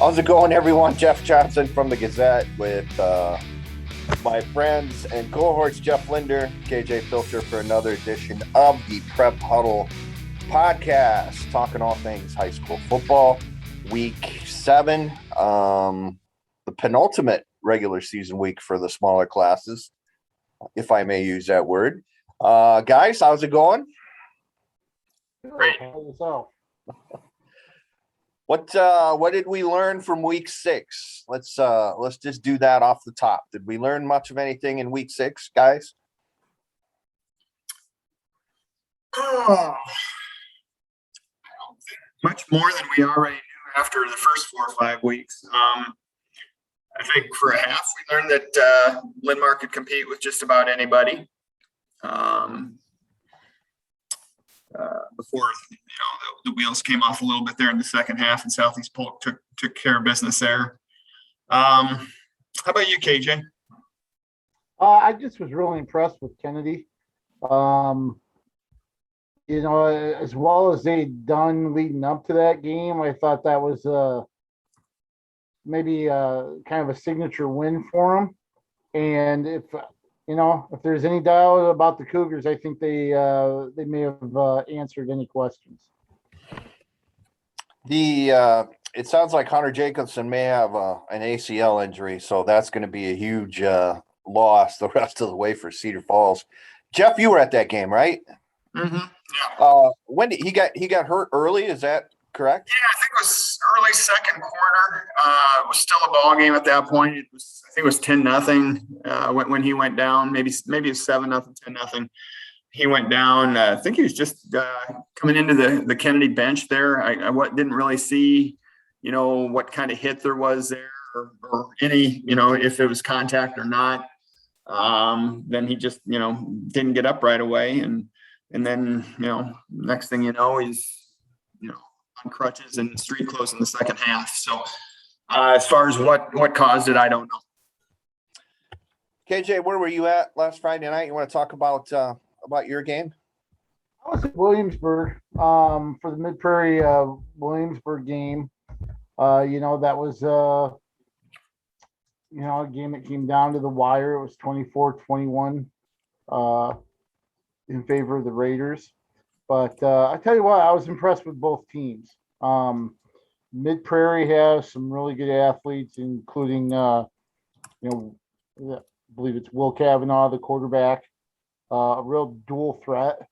How's it going, everyone? Jeff Johnson from the Gazette with my friends and cohorts, Jeff Linder, K.J. Pilcher, for another edition of the Prep Huddle podcast, talking all things high school football. Week 7, the penultimate regular season week for the smaller classes, if I may use that word. Guys, how's it going? Great. What did we learn from week 6? Let's just do that off the top. Did we learn much of anything in week 6, guys? Oh, I don't think much more than we already knew after the first 4 or 5 weeks. I think for a half we learned that Linn-Mar could compete with just about anybody. Before the wheels came off a little bit there in the second half, and Southeast Polk took care of business there. How about you, KJ? I just was really impressed with Kennedy. As well as they'd done leading up to that game, I thought that was maybe kind of a signature win for them. And if there's any doubt about the Cougars, I think they may have answered any questions. It sounds like Hunter Jacobson may have an ACL injury, so that's going to be a huge loss the rest of the way for Cedar Falls. Jeff, you were at that game, right? Mm-hmm. Yeah. When did he got hurt early? Is that correct? Yeah, I think it was early second quarter. It was still a ball game at that point. I think it was 10-0 when he went down. Maybe it's 7-0, 10-0. He went down. I think he was just coming into the Kennedy bench there. I didn't really see, what kind of hit there was there or any, if it was contact or not. Then he just, didn't get up right away. And then, next thing you know, he's, on crutches and street clothes in the second half. So as far as what caused it, I don't know. KJ, where were you at last Friday night? You want to talk about your game? I was at Williamsburg for the Mid-Prairie Williamsburg game. That was a game that came down to the wire. It was 24-21 in favor of the Raiders. But I tell you what, I was impressed with both teams. Mid-Prairie has some really good athletes, including, I believe it's Will Kavanaugh, the quarterback, a real dual threat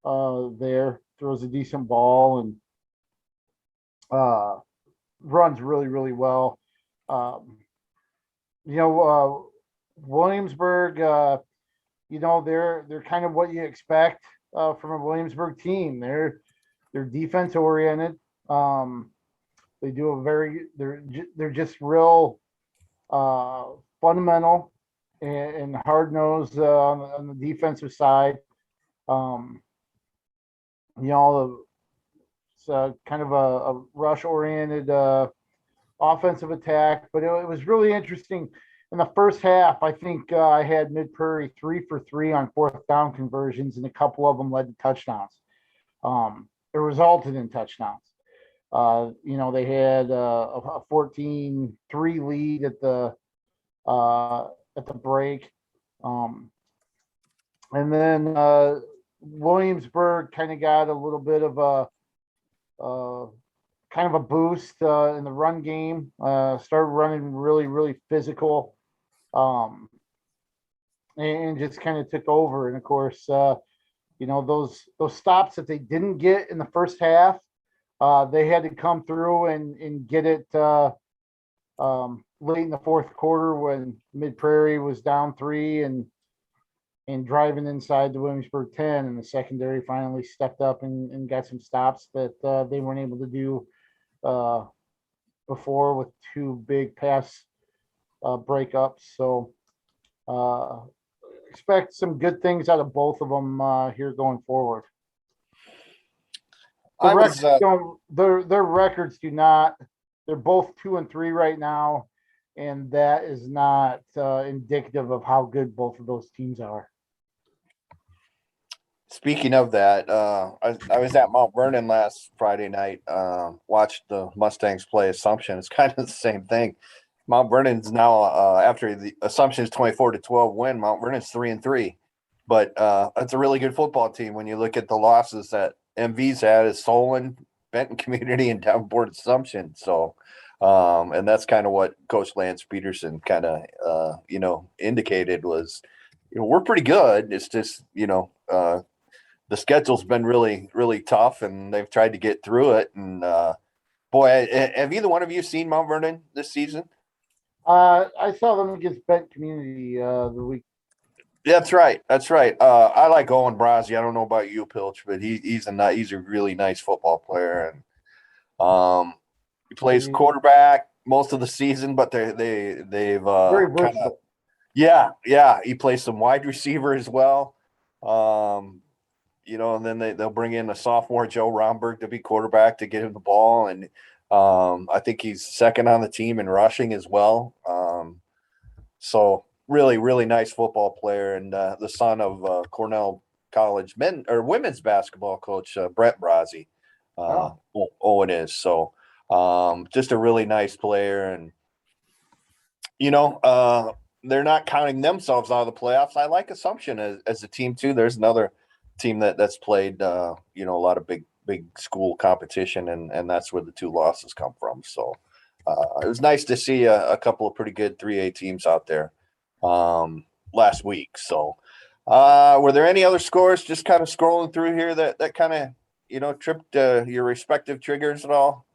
there, throws a decent ball and runs really, really well. Williamsburg, they're kind of what you expect from a Williamsburg team. They're defense oriented. They do they're just real fundamental and hard nosed on the defensive side. It's kind of a rush oriented offensive attack, but it was really interesting. In the first half, I think I had Mid-Prairie 3 for 3 on 4th down conversions, and a couple of them led to touchdowns. It resulted in touchdowns. They had a 14-3 lead at the break. And then Williamsburg kind of got a little bit of a boost in the run game. Started running really, really physical. And just kind of took over. And of course, those stops that they didn't get in the first half, they had to come through and get it late in the fourth quarter when Mid-Prairie was down 3 and driving inside the Williamsburg 10, and the secondary finally stepped up and got some stops that they weren't able to do before with 2 big pass breakups. So expect some good things out of both of them here going forward. Their records do not. They're both 2-3 right now, and that is not indicative of how good both of those teams are. Speaking of that, I was at Mount Vernon last Friday night. Watched the Mustangs play Assumption. It's kind of the same thing. Mount Vernon's now after the Assumption's 24-12 win. Mount Vernon's 3-3, but it's a really good football team. When you look at the losses that MV's had, is Solon, Benton Community, and Davenport Assumption. So, and that's kind of what Coach Lance Peterson kind of indicated was, we're pretty good. It's just the schedule's been really, really tough, and they've tried to get through it. And boy, have either one of you seen Mount Vernon this season? I saw them against Bent Community the week. That's right. That's right. I like Owen Brazzi. I don't know about you, Pilch, but he's a really nice football player, and he plays quarterback most of the season. But they've very kinda, versatile. yeah. He plays some wide receiver as well. And then they'll bring in a sophomore, Joe Romberg, to be quarterback to get him the ball. And I think he's second on the team in rushing as well. So really, really nice football player, and the son of Cornell College women's basketball coach, Brett Brazzi. Owen is. So just a really nice player. And, they're not counting themselves out of the playoffs. I like Assumption as a team too. There's another team that's played, a lot of big school competition, and that's where the two losses come from. So it was nice to see a couple of pretty good 3A teams out there last week. So were there any other scores, just kind of scrolling through here, that kind of, tripped your respective triggers at all?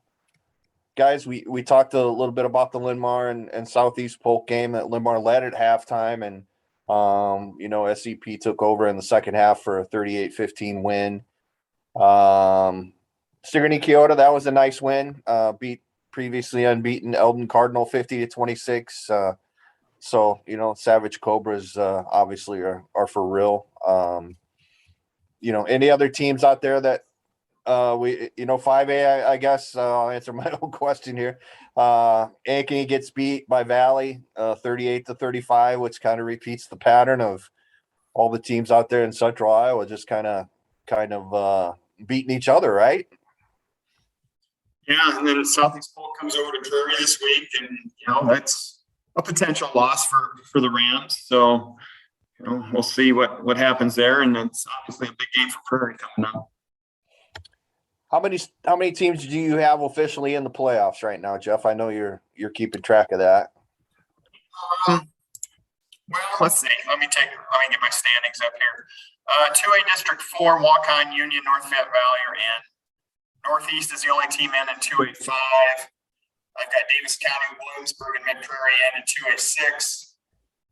Guys, we talked a little bit about the Linn-Mar and Southeast Polk game. That Linn-Mar led at halftime, and SCP took over in the second half for a 38-15 win. Sigourney Keota, that was a nice win. Beat previously unbeaten Eldon Cardinal 50-26. So Savage Cobras obviously are for real. Any other teams out there that 5A, I guess I'll answer my own question here. Ankeny gets beat by Valley 38-35, which kind of repeats the pattern of all the teams out there in Central Iowa just kind of beating each other, right? Yeah, and then Southeast Polk comes over to Prairie this week, and that's a potential loss for the Rams. So we'll see what happens there, and it's obviously a big game for Prairie coming up. How many teams do you have officially in the playoffs right now, Jeff? I know you're keeping track of that. Well, let's see. Let me get my standings up here. 2A District 4, Waukon, Union, North Fayette Valley are in. Northeast is the only team in 2A5. I've got Davis County, Williamsburg, and Mid-Prairie in 2A6.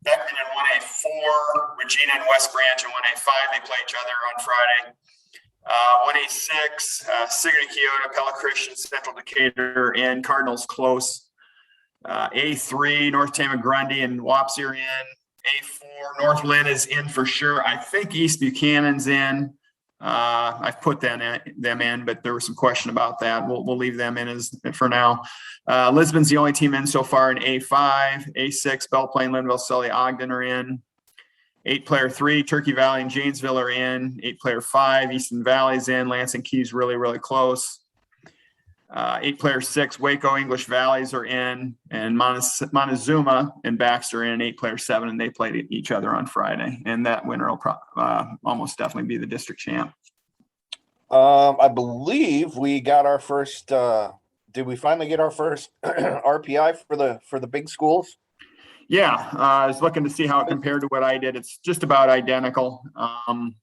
Beckman in 1A4, Regina and West Branch in 1A5. They play each other on Friday. 1A6, Sigourney Keota, Pella Christian, Central Decatur, and Cardinals close. A3, North Tama Grundy and Wapsie are in. A4, North Lynn is in for sure. I think East Buchanan's in. I've put them in, but there was some question about that. We'll leave them in for now. Lisbon's the only team in so far in A5. A6, Belle Plaine, Linville, Sully, Ogden are in. 8-player 3, Turkey Valley and Janesville are in. 8-player 5, Easton Valley's in. Lansing Keys really, really close. 8-player 6, Waco, English Valleys are in. And Montezuma and Baxter in 8-player 7, and they played each other on Friday. And that winner will almost definitely be the district champ. I believe we got our first. Did we finally get our first RPI for the big schools? Yeah, I was looking to see how it compared to what I did. It's just about identical. Let me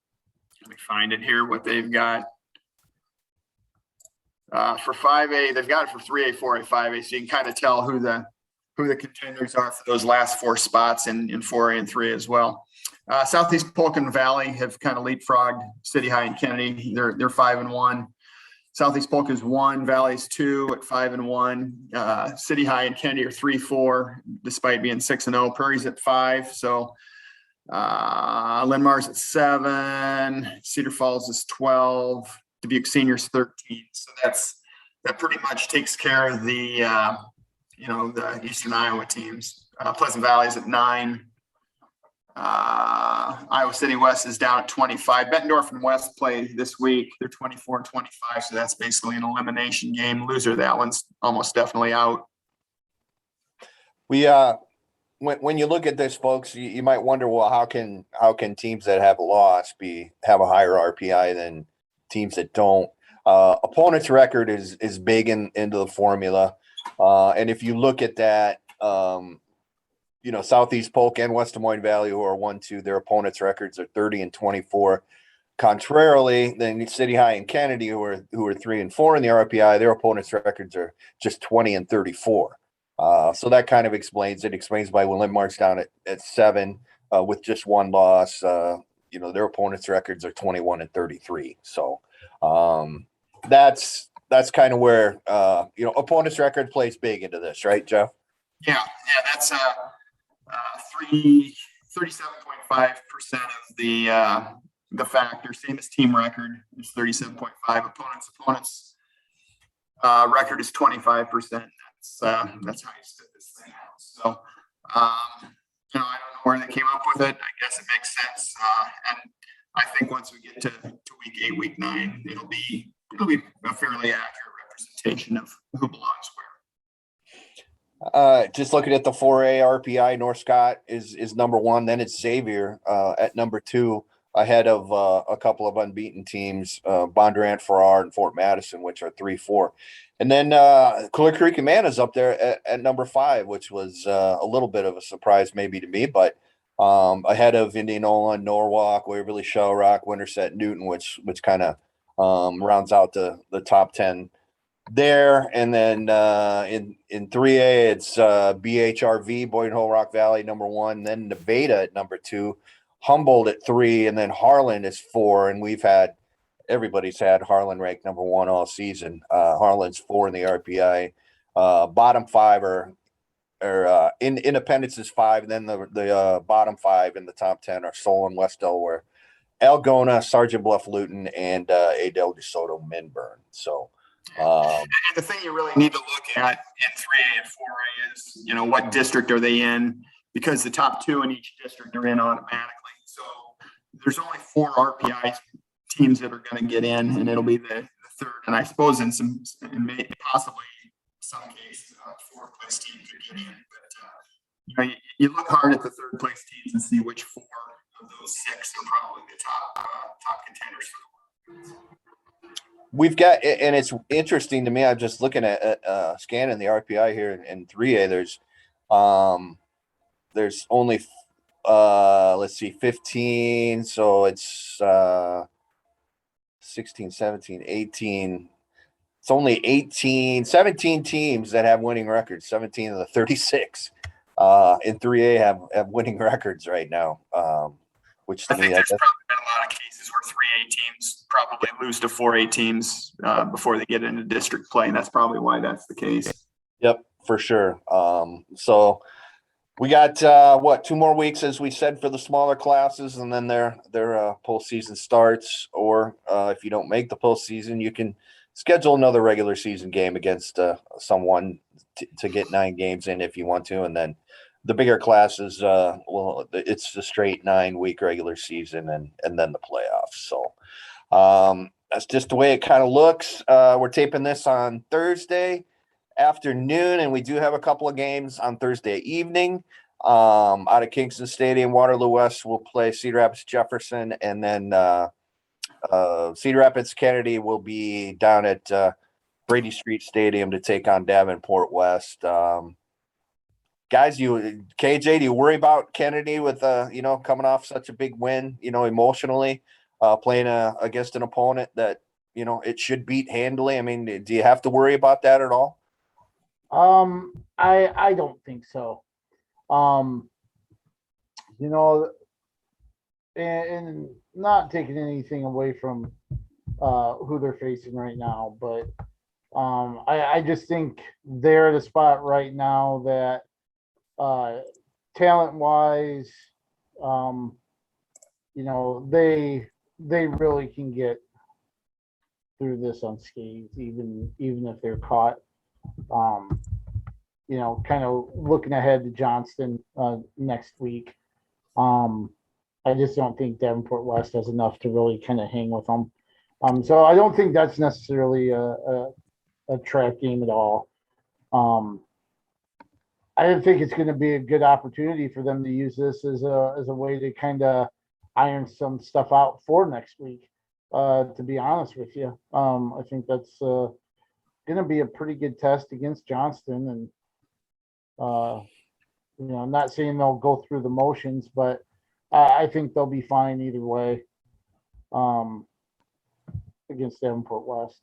find it here, what they've got. For 5A, they've got it for 3A, 4A, 5A, so you can kind of tell who the contenders are for those last 4 spots in 4A and 3A as well. Southeast Polk and Valley have kind of leapfrogged City High and Kennedy. They're 5-1. Southeast Polk is 1, Valley's 2 at 5-1. City High and Kennedy are 3-4, despite being 6-0. Prairie's at 5. So Linn-Mar's at 7. Cedar Falls is 12. Dubuque Senior's 13. So that pretty much takes care of the the Eastern Iowa teams. Pleasant Valley's at 9. Iowa City West is down at 25. Bettendorf and West play this week. They're 24-25, so that's basically an elimination game. Loser, that one's almost definitely out. We when you look at this, folks, you might wonder, well, how can teams that have a loss have a higher RPI than teams that don't? Opponent's record is big into the formula, and if you look at that, Southeast Polk and West Des Moines Valley, who are 1-2, their opponents' records are 30 and 24. Contrarily, then City High and Kennedy, who are 3 and 4 in the RPI, their opponents' records are just 20 and 34. So that kind of explains it. Explains why when Lindmark's down at 7 with just one loss, their opponents' records are 21 and 33. So that's kind of where opponents' record plays big into this, right, Jeff? Yeah, that's 37.5% of the factor. Same as team record is 37.5. Opponents record is 25%. That's how you spit this thing out. So I don't know where they came up with it. I guess it makes sense. And I think once we get to week 8, week 9, it'll be a fairly accurate representation of who belongs where. Just looking at the 4A RPI, North Scott is number 1. Then it's Xavier at number 2, ahead of a couple of unbeaten teams, Bondurant, Farrar, and Fort Madison, which are 3-4. And then Clear Creek and Mana's up there at number 5, which was a little bit of a surprise maybe to me, but ahead of Indianola, Norwalk, Waverly, Shell Rock, Winterset, Newton, which kind of rounds out the top 10 there. And then in 3A, it's BHRV, Boyden Hole Rock Valley, number 1, then Nevada at number 2, Humboldt at 3, and then Harlan is 4. And everybody's had Harlan ranked number 1 all season. Harlan's 4 in the RPI. Bottom 5 are Independence is 5, and then the bottom 5 in the top 10 are Solon, West Delaware, Algona, Sergeant Bluff, Luton, and Adel DeSoto, Minburn. So. And the thing you really need to look at in 3A and 4A is, what district are they in? Because the top 2 in each district are in automatically. So there's only 4 RPI teams that are going to get in, and it'll be the third. And I suppose possibly some cases, 4th place team could get in. But you look hard at the 3rd place teams and see which 4 of those 6 are probably the top contenders for the world. We've got, and it's interesting to me, I'm just looking at scanning the RPI here in 3A. There's only let's see, 15, so it's 16, 17, 18. It's only 17 teams that have winning records. 17 of the 36 in 3A have winning records right now, which to me, there's probably been a lot of cases where 3A teams probably lose to 4A teams before they get into district play, and that's probably why that's the case. Yep, for sure. So we got 2 more weeks, as we said, for the smaller classes, and then their postseason starts. Or if you don't make the postseason, you can schedule another regular season game against someone to get 9 games in if you want to, and then the bigger classes, it's the straight 9-week regular season and then the playoffs. So that's just the way it kind of looks. We're taping this on Thursday afternoon, and we do have a couple of games on Thursday evening. Out of Kingston Stadium, Waterloo West will play Cedar Rapids Jefferson, and then Cedar Rapids Kennedy will be down at Brady Street Stadium to take on Davenport West. Guys, KJ, do you worry about Kennedy with coming off such a big win, emotionally, playing against an opponent that it should beat handily? I mean, do you have to worry about that at all? I don't think so. And not taking anything away from who they're facing right now, but I just think they're at a spot right now that talent wise, they really can get through this unscathed, even if they're caught. Kind of looking ahead to Johnston next week. I just don't think Davenport West has enough to really kind of hang with them. So I don't think that's necessarily a trap game at all. I didn't think it's going to be a good opportunity for them to use this as a way to kind of iron some stuff out for next week. To be honest with you, I think that's going to be a pretty good test against Johnston, and I'm not saying they'll go through the motions, but I think they'll be fine either way against Davenport West.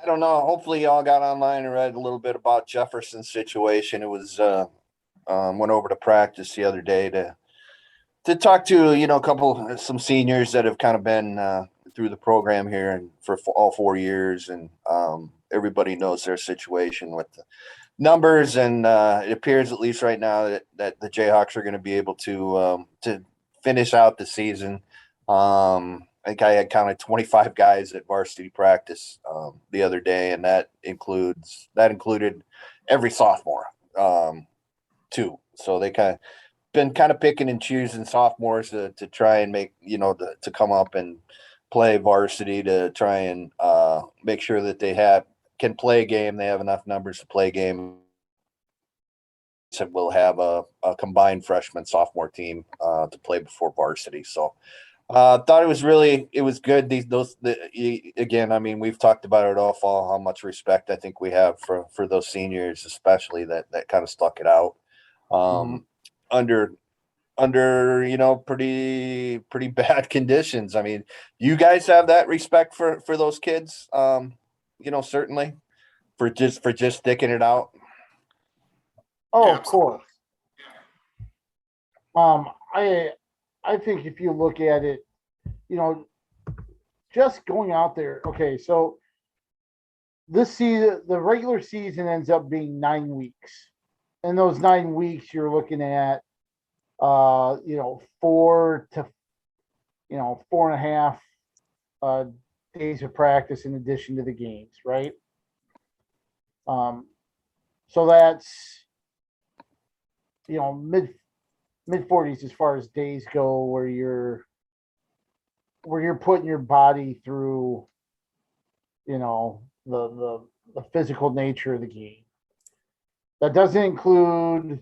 I don't know. Hopefully, y'all got online and read a little bit about Jefferson's situation. It was went over to practice the other day to talk to some seniors that have kind of been through the program here and for all 4 years, and everybody knows their situation with the numbers, and it appears, at least right now, that the Jayhawks are going to be able to finish out the season. I think I had counted 25 guys at varsity practice the other day, and that included every sophomore too. So they been picking and choosing sophomores to try and make to come up and play varsity, to try and make sure that they can play a game. They have enough numbers to play a game. So we'll have a combined freshman sophomore team to play before varsity. So thought it was good. Again, I mean, we've talked about it all fall, how much respect I think we have for those seniors, especially that kind of stuck it out under pretty bad conditions. I mean, you guys have that respect for those kids, certainly for just sticking it out. Oh, of course. I think if you look at it, just going out there. Okay, so this season, the regular season ends up being 9 weeks. In those 9 weeks, you're looking at, 4 to, 4.5 days of practice in addition to the games, right? So that's, mid 40s as far as days go, where you're putting your body through, the physical nature of the game. That doesn't include,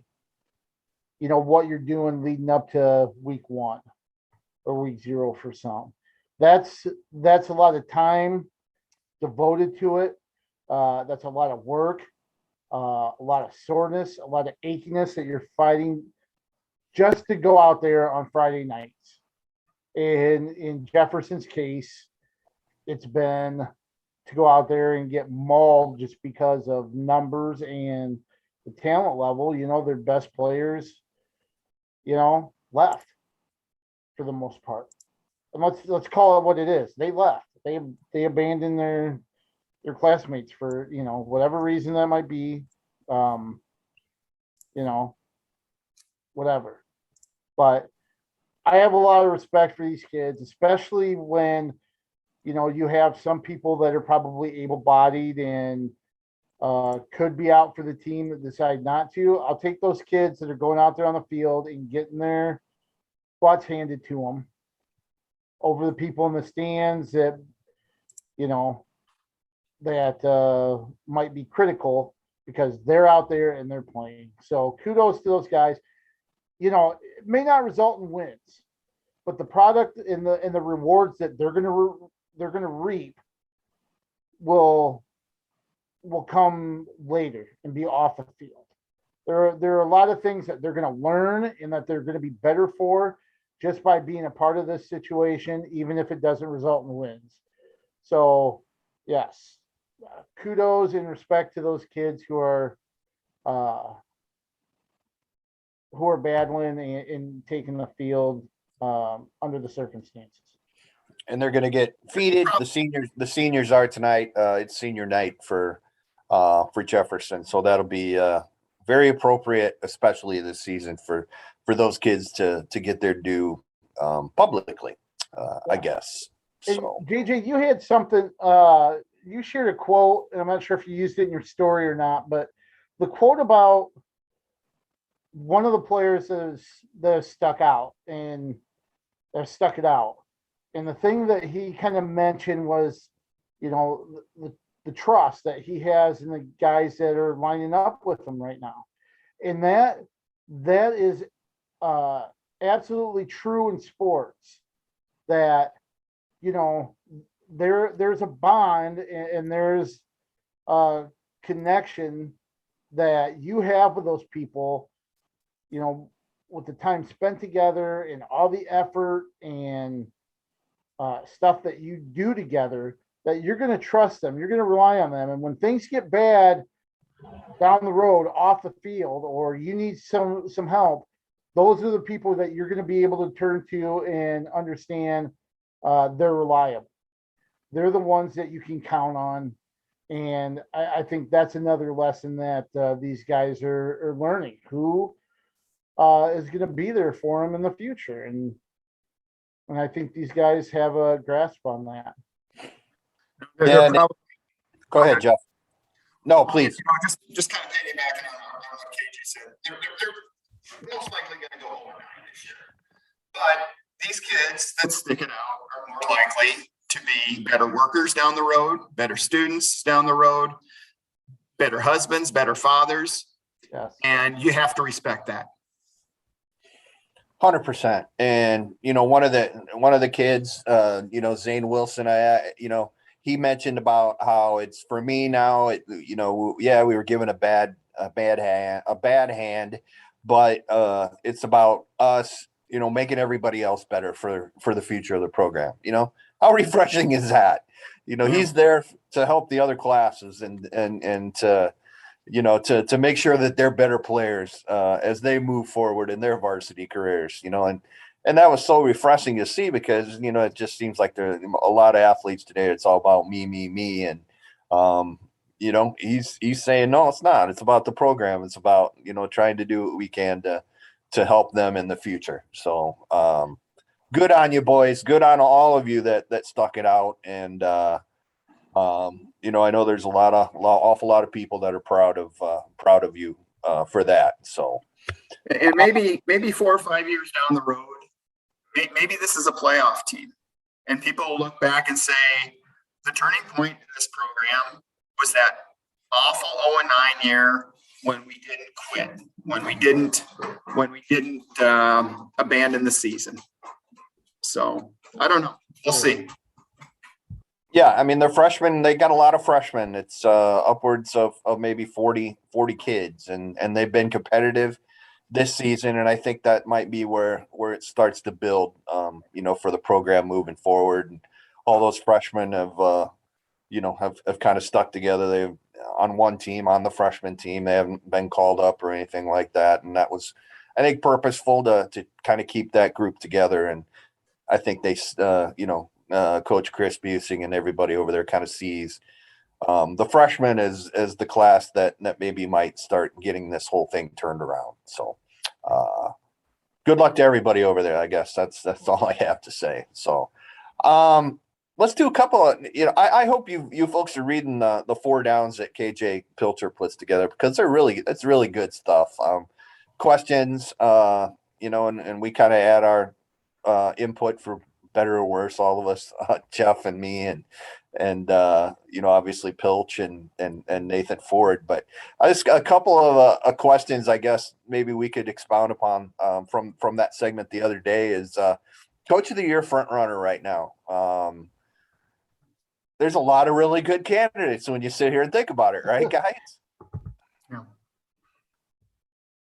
what you're doing leading up to week 1 or week 0 for some. That's a lot of time devoted to it. That's a lot of work, a lot of soreness, a lot of achiness that you're fighting just to go out there on Friday nights. And in Jefferson's case, it's been to go out there and get mauled just because of numbers and the talent level. Their best players, left for the most part. And let's call it what it is. They left. They abandoned their classmates for, whatever reason that might be. Whatever. But I have a lot of respect for these kids, especially when, you have some people that are probably able-bodied and could be out for the team that decide not to. I'll take those kids that are going out there on the field and getting their butts handed to them over the people in the stands that, that might be critical because they're out there and they're playing. So kudos to those guys. It may not result in wins, but the product and the rewards that they're gonna reap will come later and be off the field. There are a lot of things that they're gonna learn and that they're gonna be better for just by being a part of this situation, even if it doesn't result in wins. So, yes, kudos and respect to those kids who are battling and taking the field under the circumstances. And they're going to get feeded. The seniors are tonight. It's senior night for Jefferson, so that'll be very appropriate, especially this season for those kids to get their due publicly. I guess. So, and JJ, you had something. You shared a quote, and I'm not sure if you used it in your story or not, but the quote about one of the players that has stuck out and have stuck it out. And the thing that he kind of mentioned was, the trust that he has in the guys that are lining up with him right now. And that is absolutely true in sports, that, there's a bond and there's a connection that you have with those people, with the time spent together and all the effort and stuff that you do together, that you're going to trust them, you're going to rely on them. And when things get bad down the road off the field, or you need some help, those are the people that you're going to be able to turn to and understand they're reliable. They're the ones that you can count on. And I think that's another lesson that these guys are learning. Who is going to be there for them in the future? And I think these guys have a grasp on that. Yeah, go ahead, Jeff. No, please. Just kind of piggybacking on what KJ said. They're most likely going to go 0-9 this year. But these kids that stick it out are more likely to be better workers down the road, better students down the road, better husbands, better fathers. Yes. And you have to respect that. 100%. And, one of the kids, Zane Wilson, he mentioned about how it's for me now, we were given a bad hand, but it's about us, making everybody else better for the future of the program. How refreshing is that? He's there to help the other classes and to make sure that they're better players as they move forward in their varsity careers, and that was so refreshing to see, because, it just seems like there are a lot of athletes today. It's all about me. And, he's saying, no, it's not. It's about the program. It's about, trying to do what we can to help them in the future. So good on you, boys. Good on all of you that stuck it out. And, I know there's awful lot of people that are proud of you for that. So, and maybe 4 or 5 years down the road, maybe this is a playoff team, and people will look back and say the turning point in this program was that awful 0-9 year when we didn't quit, when we didn't abandon the season. So I don't know. We'll see. Yeah, I mean, they're freshmen. They got a lot of freshmen. It's upwards of maybe 40 kids, and they've been competitive this season. And I think that might be where it starts to build, for the program moving forward. And all those freshmen have kind of stuck together. They've on one team, on the freshman team. They haven't been called up or anything like that. And that was, I think, purposeful to kind of keep that group together. And I think they, Coach Chris Busing and everybody over there kind of sees the freshmen as the class that maybe might start getting this whole thing turned around. So good luck to everybody over there. I guess that's all I have to say. So let's do a couple of, I hope you folks are reading the 4 downs that KJ Pilcher puts together, because it's really good stuff. Questions, and we kind of add our input for better or worse, all of us, Jeff and me, and obviously Pilch and Nathan Ford. But just a couple of questions, I guess maybe we could expound upon from that segment the other day is Coach of the Year front runner right now. There's a lot of really good candidates when you sit here and think about it, right, guys?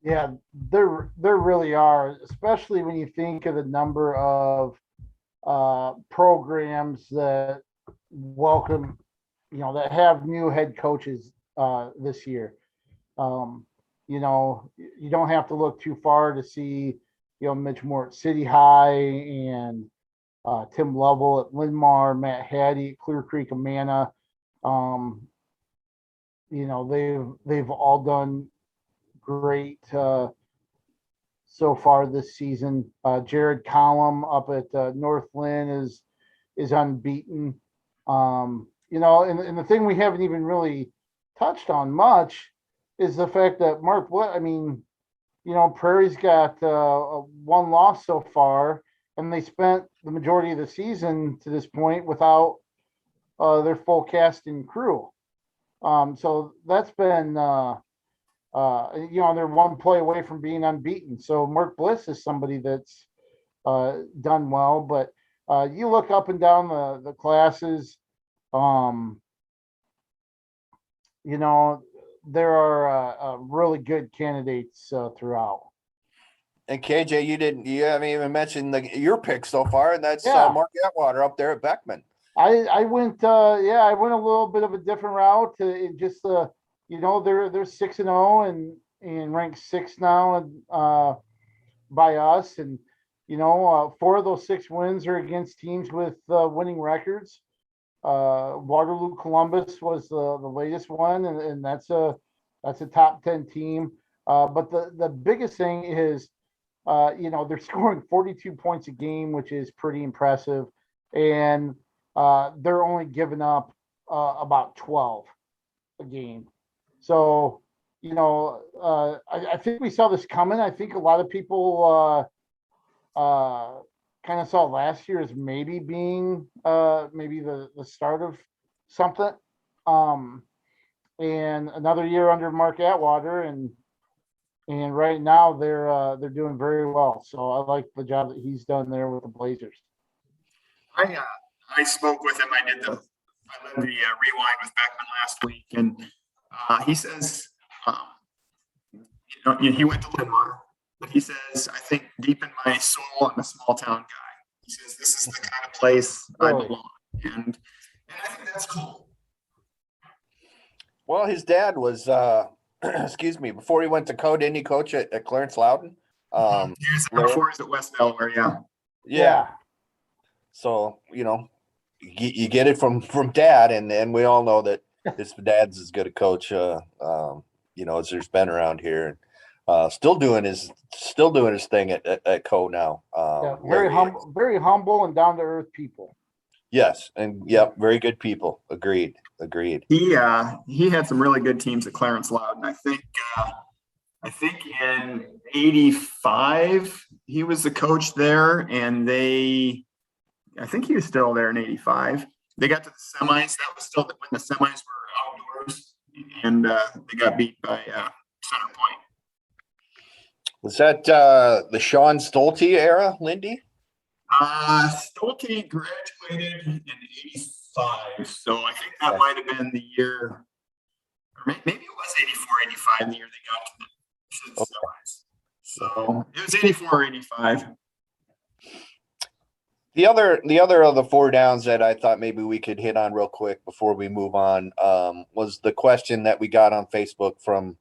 Yeah, there really are, especially when you think of the number of programs that welcome, that have new head coaches this year. You don't have to look too far to see, Mitch Moore at City High and Tim Lovell at Linn-Mar, Matt Hattie at Clear Creek Amana. They've all done great so far this season. Jared Collum up at Northland is unbeaten. And the thing we haven't even really touched on much is the fact that Mark Prairie's got one loss so far, and they spent the majority of the season to this point without their full cast and crew. So that's been, they're one play away from being unbeaten. So Mark Bliss is somebody that's done well, but you look up and down the classes, there are really good candidates throughout. And KJ, you haven't even mentioned your pick so far, and that's Yeah. Mark Atwater up there at Beckman. I went I went a little bit of a different route. It just they're 6-0 and ranked 6 now by us, and 4 of those 6 wins are against teams with winning records. Waterloo Columbus was the latest one, and that's a top 10 team. But the biggest thing is they're scoring 42 points a game, which is pretty impressive, and they're only giving up about 12 a game. So I think we saw this coming. I think a lot of people kind of saw last year as maybe being maybe the start of something. And another year under Mark Atwater, and right now they're doing very well. So I like the job that he's done there with the Blazers. I spoke with him. I led the rewind with Beckman last week, and he says, he went to Linder, but he says, I think deep in my soul, I'm a small town guy. He says, this is the kind of place I belong. And I think that's cool. Well, his dad was, excuse me, before he went to didn't he coach at Clarence Loudon? He was before he was at West Delaware, yeah. Yeah. So, you get it from dad, and we all know that his dad's as good a coach, as there's been around here. Still doing his thing at Co now. Very humble and down to earth people. Yes, and very good people. Agreed. He had some really good teams at Clarence Loudon. I think in '85 he was the coach there, and I think he was still there in '85. They got to the semis. That was still when the semis were outdoors, and they got beat by Center Point. Was that the Sean Stolte era, Lindy? Stolte graduated in '85, so I think that might have been the year, or maybe it was '84, '85, the year they got to the semis. So it was '84 or '85. The other of the 4 downs that I thought maybe we could hit on real quick before we move on was the question that we got on Facebook from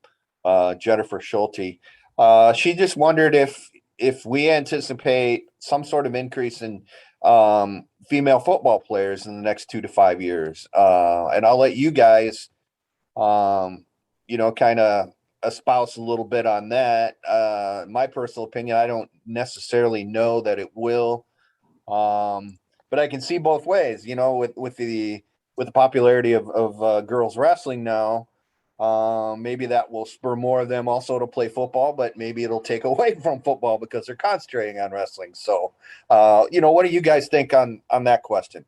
Jennifer Schulte. She just wondered if we anticipate some sort of increase in female football players in the next 2 to 5 years. And I'll let you guys, kind of espouse a little bit on that. My personal opinion, I don't necessarily know that it will. But I can see both ways, with the popularity of girls wrestling now. Maybe that will spur more of them also to play football, but maybe it'll take away from football because they're concentrating on wrestling. So, what do you guys think on that question?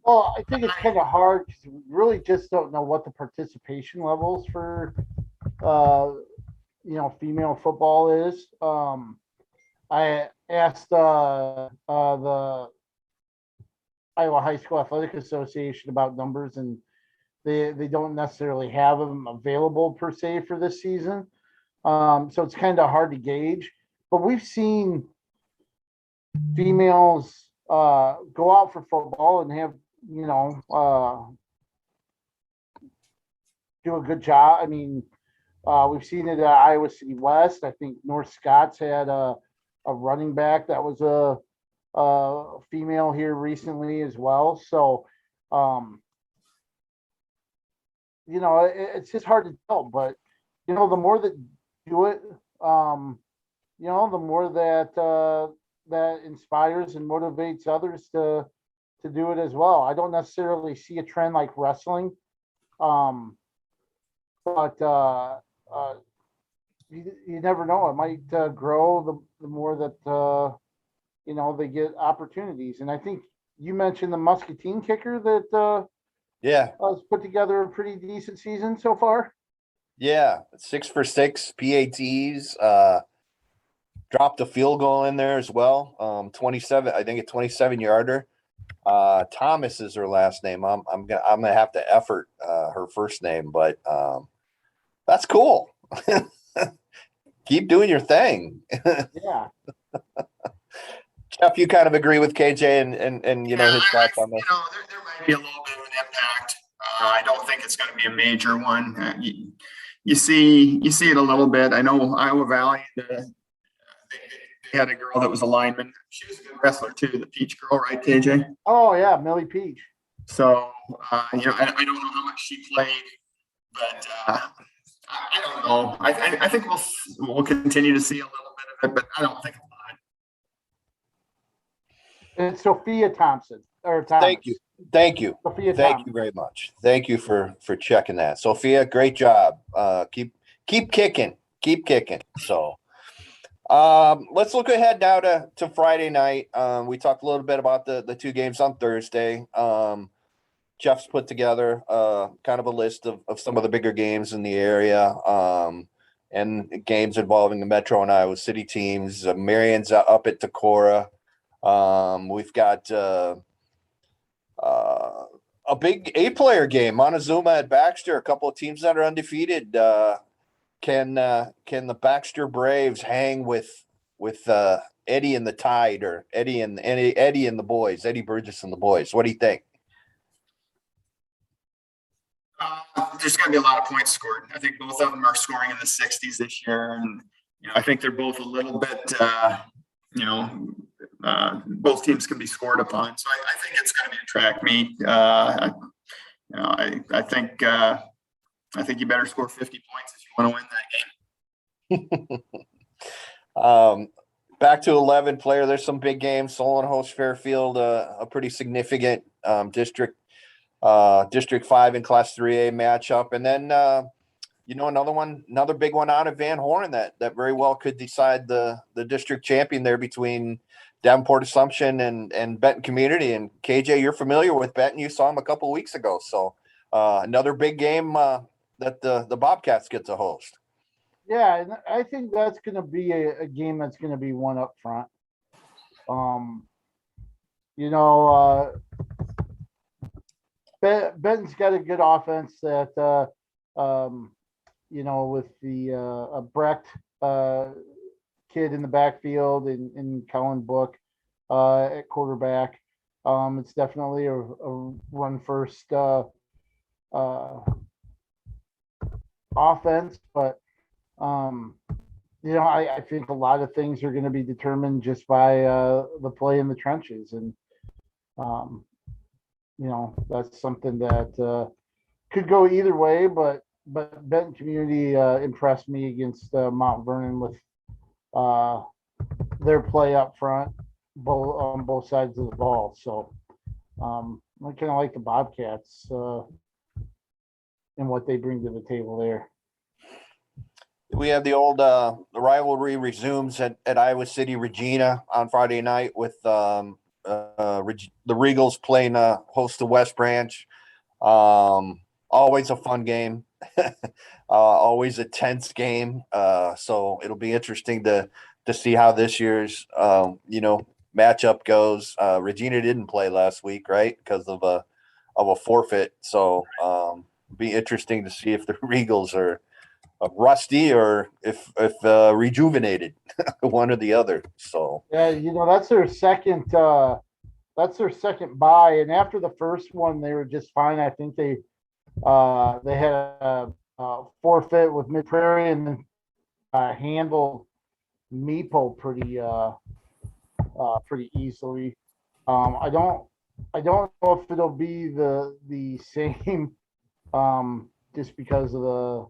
Well, I think it's kind of hard because we really just don't know what the participation levels for, female football is. I asked the Iowa High School Athletic Association about numbers, and they don't necessarily have them available per se for this season. So it's kind of hard to gauge, but we've seen females go out for football and have, do a good job. I mean, we've seen it at Iowa City West. I think North Scots had a running back that was a female here recently as well. So, it's just hard to tell, but the more that do it, the more that inspires and motivates others to do it as well. I don't necessarily see a trend like wrestling, but you never know. It might grow the more that they get opportunities. And I think you mentioned the Muscatine kicker that Yeah. has put together a pretty decent season so far. Yeah. 6 for 6 PATs. Dropped a field goal in there as well. 27, I think a 27-yarder. Thomas is her last name. I'm gonna have to effort her first name, but that's cool. Keep doing your thing. Yeah. Jeff, you kind of agree with KJ and his thoughts on this. There might be a little bit of an impact. I don't think it's going to be a major one. You see it a little bit. I know Iowa Valley. They had a girl that was a lineman. She was a good wrestler too, the Peach girl, right, KJ? Oh yeah, Millie Peach. So I don't know how much she played, but I don't know. I think we'll continue to see a little bit of it, but I don't think a lot. And Sophia Thompson or Thomas. Thank you. Sophia Thank Thomas. you very much. Thank you for checking that. Sophia, great job. Keep kicking. Keep kicking. So let's look ahead now to Friday night. We talked a little bit about the two games on Thursday. Jeff's put together kind of a list of some of the bigger games in the area and games involving the Metro and Iowa City teams. Marion's up at Decorah. We've got a big 8-player game, Montezuma at Baxter, a couple of teams that are undefeated. Can the Baxter Braves hang with Eddie and the Tide, or Eddie and the boys, Eddie Burgess and the boys? What do you think? There's going to be a lot of points scored. I think both of them are scoring in the 60s this year, and I think they're both a little bit. Both teams can be scored upon, so I think it's going to be a track meet. I think you better score 50 points if you want to win that game. Back to 11-player. There's some big games. Solon hosts Fairfield, a pretty significant District 5 and Class 3A matchup, and then another big one out of Van Horn that very well could decide the district champion there between Davenport Assumption and Benton Community. And KJ, you're familiar with Benton. You saw him a couple of weeks ago. So another big game that the Bobcats get to host. Yeah, and I think that's going to be a game that's going to be one up front. Benton's got a good offense that, with the Brecht kid in the backfield and Colin Book at quarterback. It's definitely a run first offense, but I think a lot of things are going to be determined just by the play in the trenches, and that's something that could go either way. But Benton Community impressed me against Mount Vernon with their play up front, on both sides of the ball. So I kind of like the Bobcats and what they bring to the table there. We have the old the rivalry resumes at Iowa City Regina on Friday night with the Regals playing host to West Branch. Always a fun game, always a tense game. So it'll be interesting to see how this year's matchup goes. Regina didn't play last week, right, because of a forfeit. So it'll be interesting to see if the Regals are rusty or if rejuvenated, one or the other. So yeah, that's their second bye, and after the first one they were just fine. I think they had a forfeit with Mid-Prairie and then handled Meepo pretty easily. I don't know if it'll be the same just because of the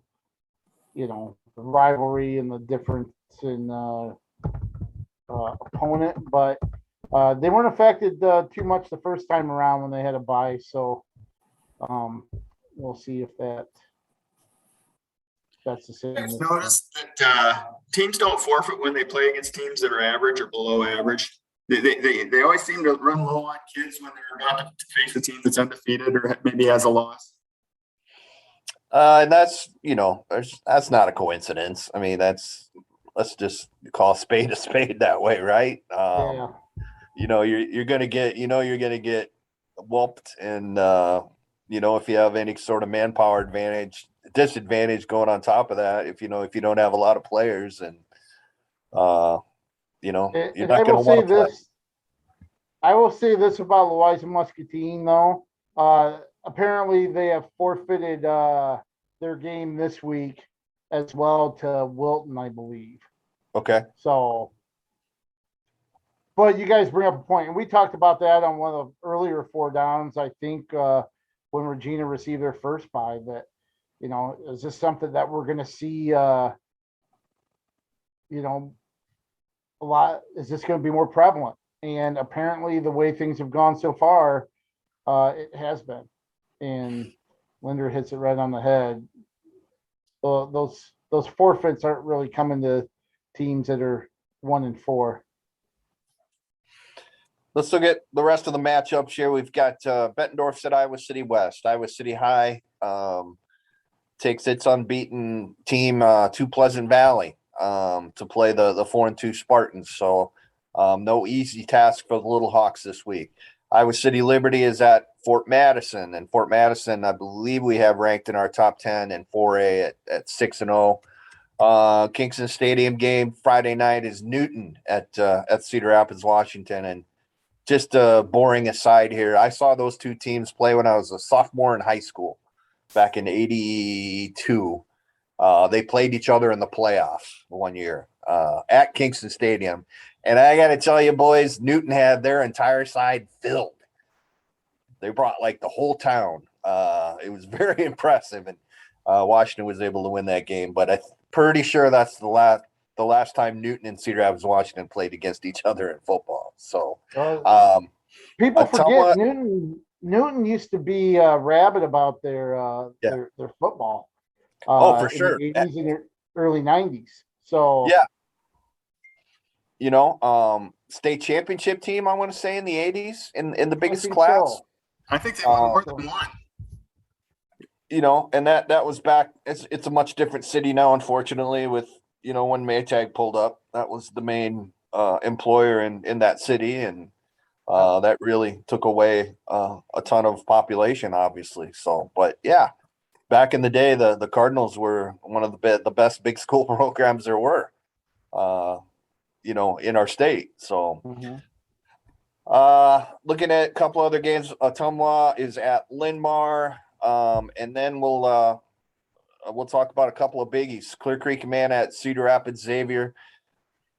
the rivalry and the difference in opponent, but they weren't affected too much the first time around when they had a bye. So we'll see if that that's the same. I've noticed that teams don't forfeit when they play against teams that are average or below average. They always seem to run low on kids when they're about to face a team that's undefeated or maybe has a loss. And that's, that's not a coincidence. I mean, let's just call a spade that way, right? Yeah. You're going to get whooped. And, if you have any sort of manpower disadvantage going on top of that, if you don't have a lot of players and, you're not going to want to play. I will say this about Louisa Muscatine, though. Apparently, they have forfeited their game this week as well to Wilton, I believe. Okay. So, but you guys bring up a point, and we talked about that on one of the earlier 4 downs, I think, when Regina received their first bye, that, is this something that we're going to see, a lot? Is this going to be more prevalent? And apparently the way things have gone so far, it has been. And Linder hits it right on the head. Those forfeits aren't really coming to teams that are 1-4. Let's look at the rest of the matchups here. We've got Bettendorf's at Iowa City West. Iowa City High takes its unbeaten team to Pleasant Valley to play the 4-2 Spartans. So no easy task for the Little Hawks this week. Iowa City Liberty is at Fort Madison, and Fort Madison, I believe we have ranked in our top 10 and 4A at 6-0. Kingston Stadium game Friday night is Newton at Cedar Rapids, Washington. And just boring aside here, I saw those two teams play when I was a sophomore in high school back in '82. They played each other in the playoffs one year at Kingston Stadium. And I got to tell you, boys, Newton had their entire side filled. They brought like the whole town. It was very impressive. And Washington was able to win that game. But I'm pretty sure that's the last time Newton and Cedar Rapids, Washington played against each other in football. So people forget Newton used to be rabid about their football. For sure. In the 80s and early 90s. So yeah. State championship team, I want to say, in the 80s in the biggest class. So. I think they won more than one. And that was back. It's a much different city now, unfortunately, with, when Maytag pulled up, that was the main employer in that city. And that really took away a ton of population, obviously. So, but yeah, back in the day, the Cardinals were one of the best big school programs there were. In our state. So looking at a couple other games, Ottumwa is at Linmar. And then we'll talk about a couple of biggies. Clear Creek Man at Cedar Rapids Xavier.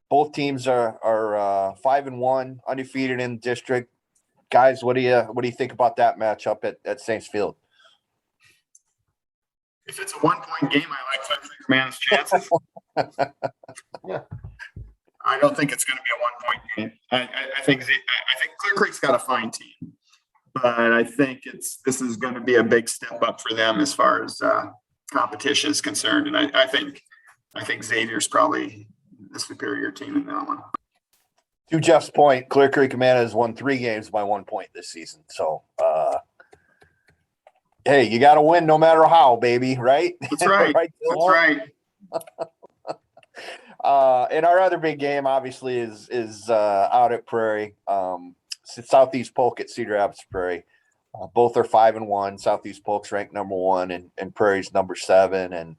Both teams are 5-1, undefeated in the district. Guys, what do you think about that matchup at Saints Field? If it's a 1-point game, I like Clear Creek Man's chances. Yeah. I don't think it's going to be a 1-point game. I think Clear Creek's got a fine team, but I think this is going to be a big step up for them as far as competition is concerned. And I think Xavier's probably the superior team in that one. To Jeff's point, Clear Creek Amana has won 3 games by 1 point this season. So, hey, you got to win no matter how, baby, right? That's right. That's right. And our other big game, obviously, is out at Prairie. Southeast Polk at Cedar Rapids Prairie. Both are 5-1. Southeast Polk's ranked number 1, and Prairie's number 7. And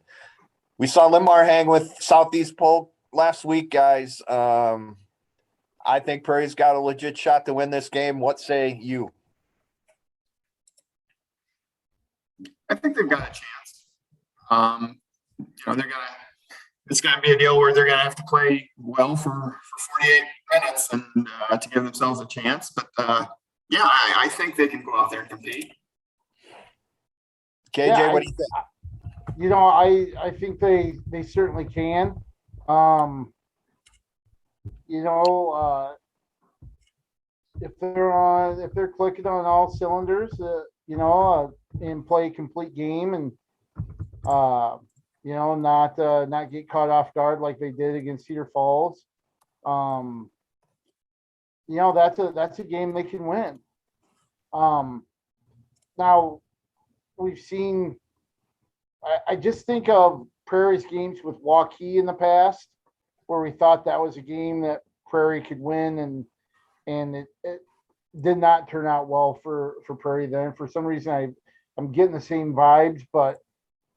we saw Linmar hang with Southeast Polk last week, guys. I think Prairie's got a legit shot to win this game. What say you? I think they've got a chance. It's going to be a deal where they're going to have to play well for 48 minutes and to give themselves a chance. But I think they can go out there and compete. KJ, what do you think? I think they certainly can. If they're clicking on all cylinders, and play a complete game, and not get caught off guard like they did against Cedar Falls. That's a game they can win. Now we've seen. I just think of Prairie's games with Waukee in the past, where we thought that was a game that Prairie could win, and it did not turn out well for Prairie then. For some reason, I'm getting the same vibes, but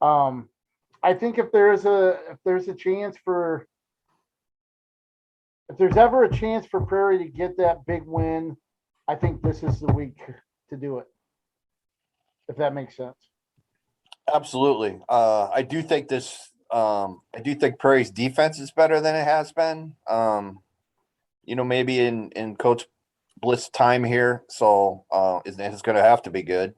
I think if there's ever a chance for Prairie to get that big win, I think this is the week to do it. If that makes sense. Absolutely. I do think Prairie's defense is better than it has been. Maybe in Coach Bliss' time here, so it's going to have to be good.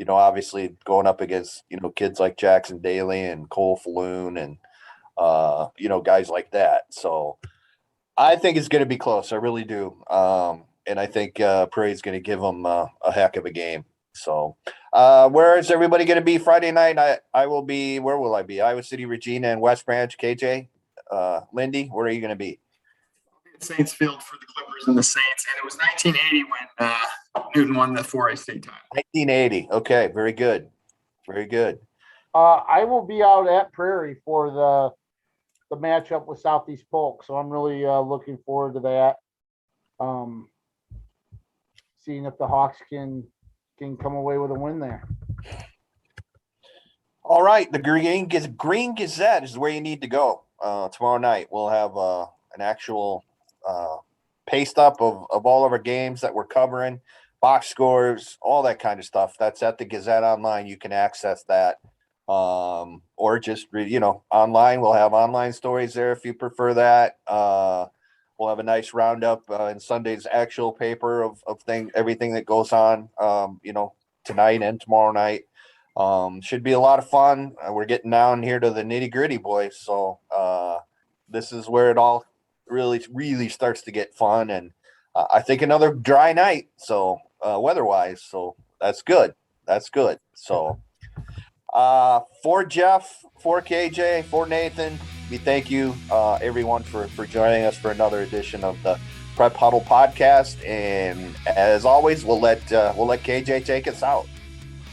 Obviously going up against kids like Jackson Daly and Cole Falloon and guys like that. So I think it's going to be close. I really do. And I think Prairie's going to give them a heck of a game. So where is everybody going to be Friday night? I will be. Where will I be? Iowa City, Regina, and West Branch. KJ, Lindy, where are you going to be? Saints Field for the Clippers and the Saints, and it was 1980 when Newton won the 4A state title. 1980. Okay, very good, very good. I will be out at Prairie for the matchup with Southeast Polk, so I'm really looking forward to that. Seeing if the Hawks can come away with a win there. All right, the Green Gazette is where you need to go tomorrow night. We'll have an actual paste up of all of our games that we're covering, box scores, all that kind of stuff. That's at the Gazette online. You can access that, or just online. We'll have online stories there if you prefer that. We'll have a nice roundup in Sunday's actual paper of everything that goes on, tonight and tomorrow night. Should be a lot of fun. We're getting down here to the nitty gritty, boys. So this is where it all really starts to get fun. And I think another dry night. So weather-wise, so that's good. That's good. So for Jeff, for KJ, for Nathan, we thank you, everyone, for joining us for another edition of the Prep Huddle podcast. And as always, we'll let KJ take us out.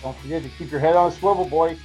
Don't forget to keep your head on a swivel, boys.